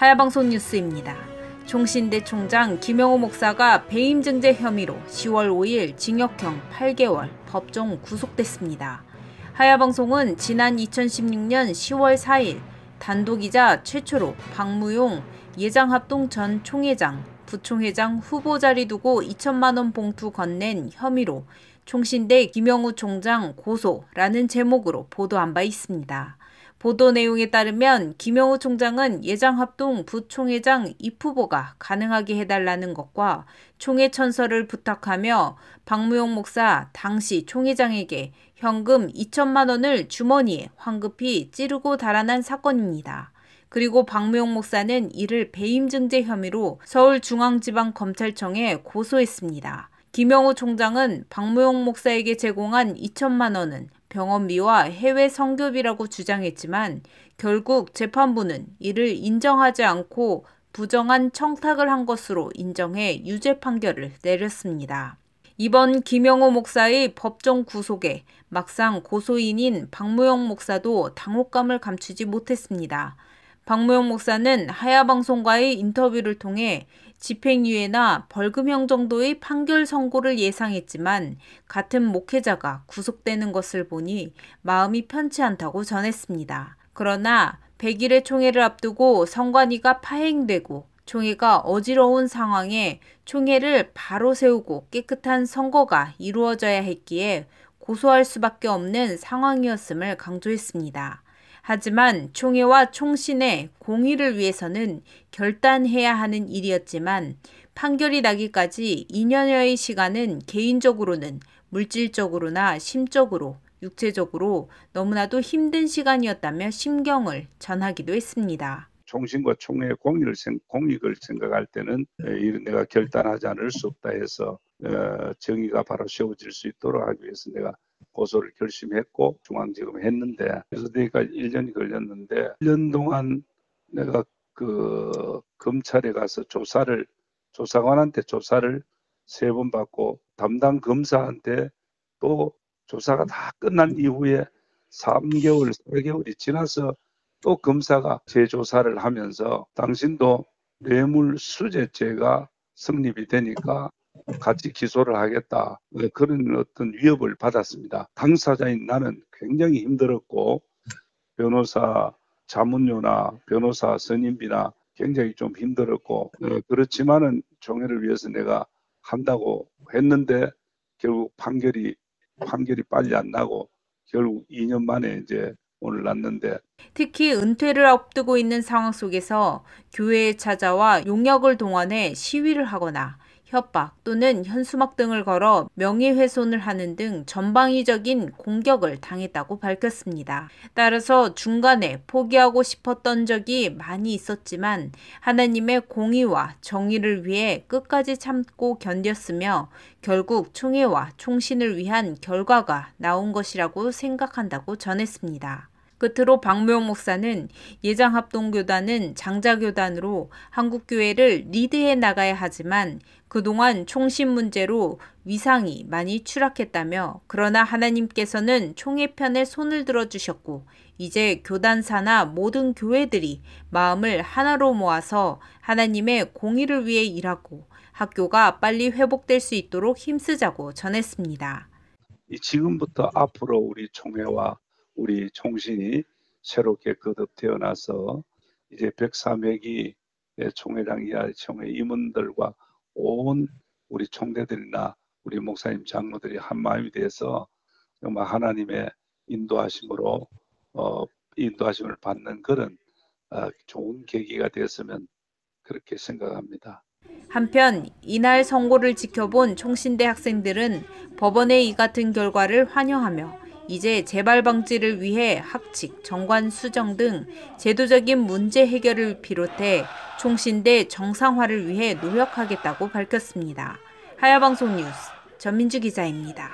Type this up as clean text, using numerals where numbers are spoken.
하야방송 뉴스입니다. 총신대 총장 김영호 목사가 배임 증제 혐의로 10월 5일 징역형 8개월 법정 구속됐습니다. 하야방송은 지난 2016년 10월 4일 단독이자 최초로 박무용 예장합동 전 총회장, 부총회장 후보 자리 두고 2천만 원 봉투 건넨 혐의로 총신대 김영호 총장 고소라는 제목으로 보도한 바 있습니다. 보도 내용에 따르면 김영호 총장은 예장합동 부총회장 입후보가 가능하게 해달라는 것과 총회 천서를 부탁하며 박무용 목사 당시 총회장에게 현금 2천만 원을 주머니에 황급히 찌르고 달아난 사건입니다. 그리고 박무용 목사는 이를 배임 증제 혐의로 서울중앙지방검찰청에 고소했습니다. 김영호 총장은 박무용 목사에게 제공한 2천만 원은 병원비와 해외 선교비라고 주장했지만 결국 재판부는 이를 인정하지 않고 부정한 청탁을 한 것으로 인정해 유죄 판결을 내렸습니다. 이번 김영호 목사의 법정 구속에 막상 고소인인 박무용 목사도 당혹감을 감추지 못했습니다. 박무용 목사는 하야방송과의 인터뷰를 통해 집행유예나 벌금형 정도의 판결 선고를 예상했지만 같은 목회자가 구속되는 것을 보니 마음이 편치 않다고 전했습니다. 그러나 100일의 총회를 앞두고 선관위가 파행되고 총회가 어지러운 상황에 총회를 바로 세우고 깨끗한 선거가 이루어져야 했기에 고소할 수밖에 없는 상황이었음을 강조했습니다. 하지만 총회와 총신의 공의를 위해서는 결단해야 하는 일이었지만 판결이 나기까지 2년여의 시간은 개인적으로는 물질적으로나 심적으로, 육체적으로 너무나도 힘든 시간이었다며 심경을 전하기도 했습니다. 총신과 총회의 공익을 생각할 때는 내가 결단하지 않을 수 없다 해서 정의가 바로 세워질 수 있도록 하기 위해서 내가 고소를 결심했고 중앙지검에 했는데 그래서 내가 1년이 걸렸는데 1년 동안 내가 그 검찰에 가서 조사관한테 조사를 3번 받고 담당 검사한테 또 조사가 다 끝난 이후에 3개월, 4개월이 지나서 또 검사가 재조사를 하면서 당신도 뇌물수재죄가 성립이 되니까 같이 기소를 하겠다. 그런 어떤 위협을 받았습니다. 당사자인 나는 굉장히 힘들었고 변호사 자문료나 변호사 선임비나 굉장히 좀 힘들었고 그렇지만은 총회를 위해서 내가 한다고 했는데 결국 판결이 빨리 안 나고 결국 2년 만에 이제 오늘 났는데 특히 은퇴를 앞두고 있는 상황 속에서 교회에 찾아와 용역을 동원해 시위를 하거나 협박 또는 현수막 등을 걸어 명예훼손을 하는 등 전방위적인 공격을 당했다고 밝혔습니다. 따라서 중간에 포기하고 싶었던 적이 많이 있었지만 하나님의 공의와 정의를 위해 끝까지 참고 견뎠으며 결국 총회와 총신을 위한 결과가 나온 것이라고 생각한다고 전했습니다. 끝으로 박무용 목사는 예장합동교단은 장자교단으로 한국교회를 리드해 나가야 하지만 그동안 총신 문제로 위상이 많이 추락했다며 그러나 하나님께서는 총회 편에 손을 들어주셨고 이제 교단사나 모든 교회들이 마음을 하나로 모아서 하나님의 공의를 위해 일하고 학교가 빨리 회복될 수 있도록 힘쓰자고 전했습니다. 지금부터 앞으로 우리 총회와 우리 총신이 새롭게 거듭 태어나서 이제 103회기 총회장 이하 총회 임원들과 온 우리 총대들이나 우리 목사님 장로들이 한 마음이 돼서 정말 하나님의 인도하심으로 인도하심을 받는 그런 좋은 계기가 되었으면 그렇게 생각합니다. 한편 이날 선고를 지켜본 총신대 학생들은 법원의 이 같은 결과를 환영하며 이제 재발 방지를 위해 학칙, 정관 수정 등 제도적인 문제 해결을 비롯해 총신대 정상화를 위해 노력하겠다고 밝혔습니다. 하야방송 뉴스 전민주 기자입니다.